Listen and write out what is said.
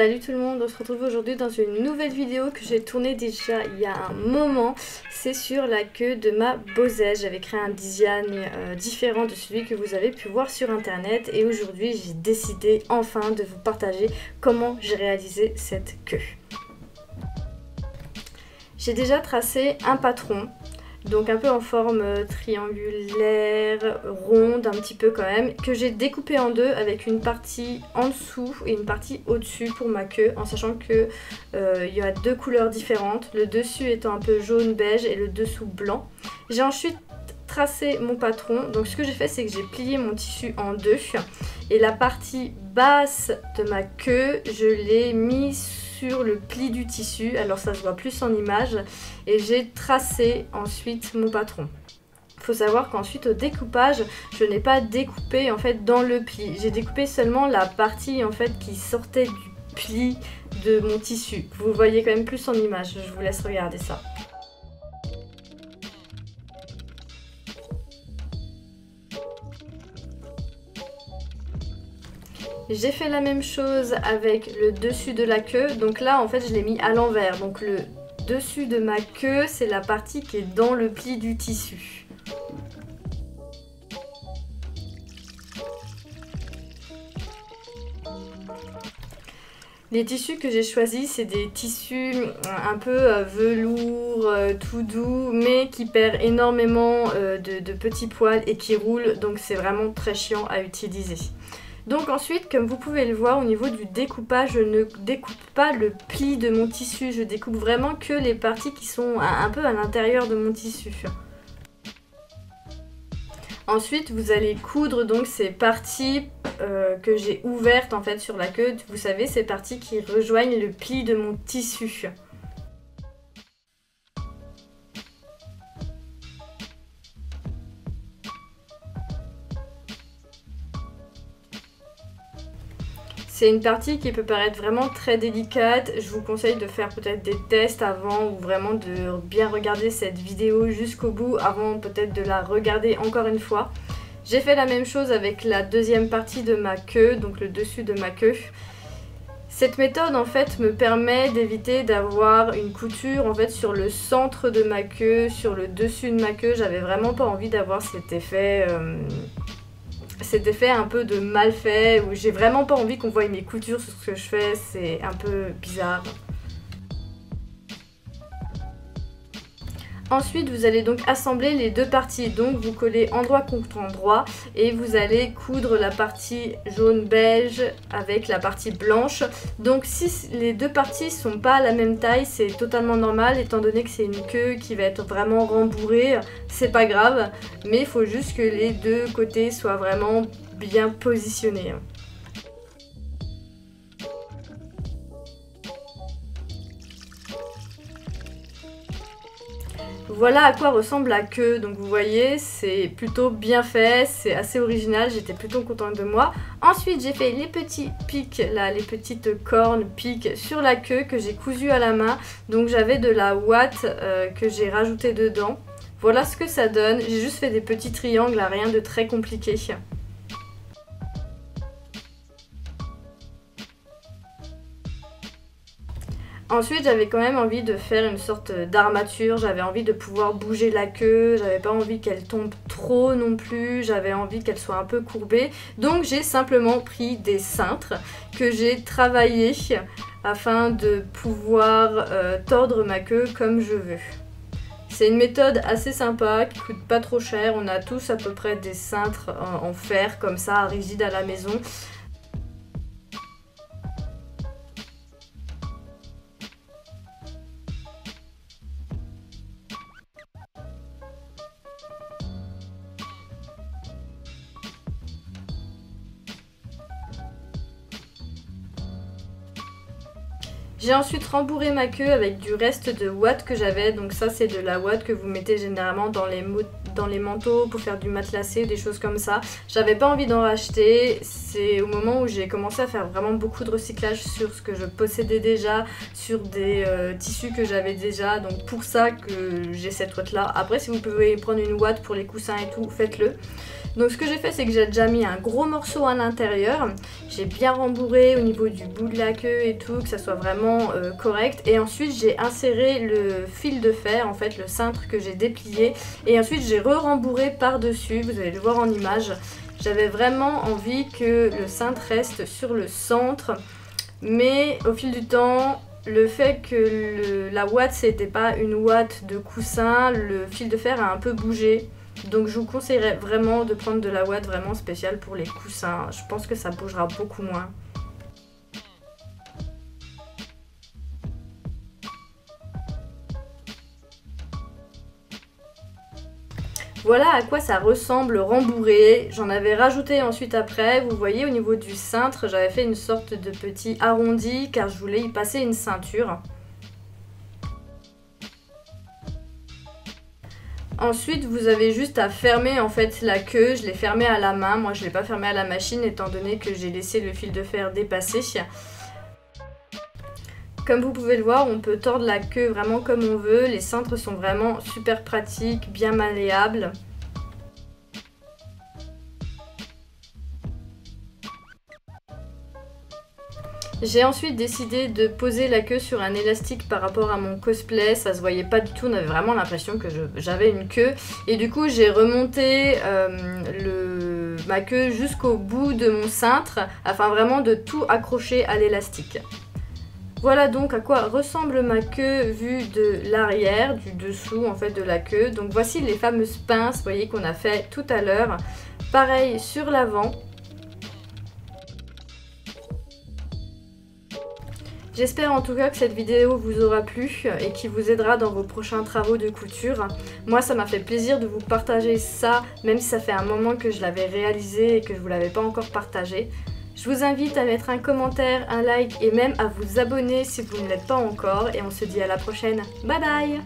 Salut tout le monde, on se retrouve aujourd'hui dans une nouvelle vidéo que j'ai tournée déjà il y a un moment. C'est sur la queue de ma Bosais. J'avais créé un design différent de celui que vous avez pu voir sur internet et aujourd'hui j'ai décidé enfin de vous partager comment j'ai réalisé cette queue. J'ai déjà tracé un patron. Donc un peu en forme triangulaire, ronde un petit peu quand même, que j'ai découpé en deux avec une partie en dessous et une partie au-dessus pour ma queue, en sachant que il y a deux couleurs différentes, le dessus étant un peu jaune beige et le dessous blanc. J'ai ensuite tracé mon patron, donc ce que j'ai fait c'est que j'ai plié mon tissu en deux et la partie basse de ma queue je l'ai mis sur le pli du tissu, alors ça se voit plus en image, et j'ai tracé ensuite mon patron. Il faut savoir qu'ensuite au découpage, je n'ai pas découpé en fait dans le pli, j'ai découpé seulement la partie en fait qui sortait du pli de mon tissu. Vous voyez quand même plus en image, je vous laisse regarder ça. J'ai fait la même chose avec le dessus de la queue, donc là en fait je l'ai mis à l'envers, donc le dessus de ma queue c'est la partie qui est dans le pli du tissu. Les tissus que j'ai choisis, c'est des tissus un peu velours, tout doux, mais qui perd énormément de petits poils et qui roulent, donc c'est vraiment très chiant à utiliser. Donc ensuite, comme vous pouvez le voir, au niveau du découpage, je ne découpe pas le pli de mon tissu, je découpe vraiment que les parties qui sont un peu à l'intérieur de mon tissu. Ensuite, vous allez coudre donc ces parties que j'ai ouvertes en fait sur la queue, vous savez, ces parties qui rejoignent le pli de mon tissu. C'est une partie qui peut paraître vraiment très délicate, je vous conseille de faire peut-être des tests avant ou vraiment de bien regarder cette vidéo jusqu'au bout avant peut-être de la regarder encore une fois. J'ai fait la même chose avec la deuxième partie de ma queue, donc le dessus de ma queue. Cette méthode en fait me permet d'éviter d'avoir une couture en fait sur le centre de ma queue, sur le dessus de ma queue. J'avais vraiment pas envie d'avoir cet effet un peu de mal fait, où j'ai vraiment pas envie qu'on voie mes coutures sur ce que je fais, c'est un peu bizarre. Ensuite, vous allez donc assembler les deux parties, donc vous collez endroit contre endroit et vous allez coudre la partie jaune beige avec la partie blanche. Donc si les deux parties sont pas à la même taille, c'est totalement normal étant donné que c'est une queue qui va être vraiment rembourrée, c'est pas grave, mais il faut juste que les deux côtés soient vraiment bien positionnés. Voilà à quoi ressemble la queue, donc vous voyez c'est plutôt bien fait, c'est assez original, j'étais plutôt contente de moi. Ensuite j'ai fait les petits pics là, les petites cornes pics sur la queue que j'ai cousu à la main, donc j'avais de la ouate que j'ai rajouté dedans. Voilà ce que ça donne, j'ai juste fait des petits triangles, rien de très compliqué. Ensuite, j'avais quand même envie de faire une sorte d'armature, j'avais envie de pouvoir bouger la queue, j'avais pas envie qu'elle tombe trop non plus, j'avais envie qu'elle soit un peu courbée. Donc j'ai simplement pris des cintres que j'ai travaillés afin de pouvoir tordre ma queue comme je veux. C'est une méthode assez sympa, qui coûte pas trop cher, on a tous à peu près des cintres en fer comme ça, rigides à la maison. J'ai ensuite rembourré ma queue avec du reste de ouate que j'avais, donc ça c'est de la ouate que vous mettez généralement dans les manteaux pour faire du matelassé, des choses comme ça. J'avais pas envie d'en racheter, c'est au moment où j'ai commencé à faire vraiment beaucoup de recyclage sur ce que je possédais déjà, sur des tissus que j'avais déjà, donc pour ça que j'ai cette ouate là. Après si vous pouvez prendre une ouate pour les coussins et tout, faites-le. Donc ce que j'ai fait, c'est que j'ai déjà mis un gros morceau à l'intérieur. J'ai bien rembourré au niveau du bout de la queue et tout, que ça soit vraiment correct. Et ensuite j'ai inséré le fil de fer, en fait le cintre que j'ai déplié. Et ensuite j'ai re-rembourré par-dessus, vous allez le voir en image. J'avais vraiment envie que le cintre reste sur le centre. Mais au fil du temps, le fait que la ouate c'était pas une ouate de coussin, le fil de fer a un peu bougé. Donc je vous conseillerais vraiment de prendre de la ouate vraiment spéciale pour les coussins. Je pense que ça bougera beaucoup moins. Voilà à quoi ça ressemble rembourré. J'en avais rajouté ensuite après. Vous voyez au niveau du cintre, j'avais fait une sorte de petit arrondi car je voulais y passer une ceinture. Ensuite, vous avez juste à fermer en fait la queue. Je l'ai fermée à la main. Moi, je ne l'ai pas fermée à la machine étant donné que j'ai laissé le fil de fer dépasser. Comme vous pouvez le voir, on peut tordre la queue vraiment comme on veut. Les cintres sont vraiment super pratiques, bien malléables. J'ai ensuite décidé de poser la queue sur un élastique par rapport à mon cosplay, ça se voyait pas du tout, on avait vraiment l'impression que j'avais une queue. Et du coup j'ai remonté ma queue jusqu'au bout de mon cintre, afin vraiment de tout accrocher à l'élastique. Voilà donc à quoi ressemble ma queue vue de l'arrière, du dessous en fait de la queue. Donc voici les fameuses pinces, vous voyez qu'on a fait tout à l'heure. Pareil sur l'avant. J'espère en tout cas que cette vidéo vous aura plu et qui vous aidera dans vos prochains travaux de couture. Moi ça m'a fait plaisir de vous partager ça, même si ça fait un moment que je l'avais réalisé et que je ne vous l'avais pas encore partagé. Je vous invite à mettre un commentaire, un like et même à vous abonner si vous ne l'êtes pas encore et on se dit à la prochaine. Bye bye!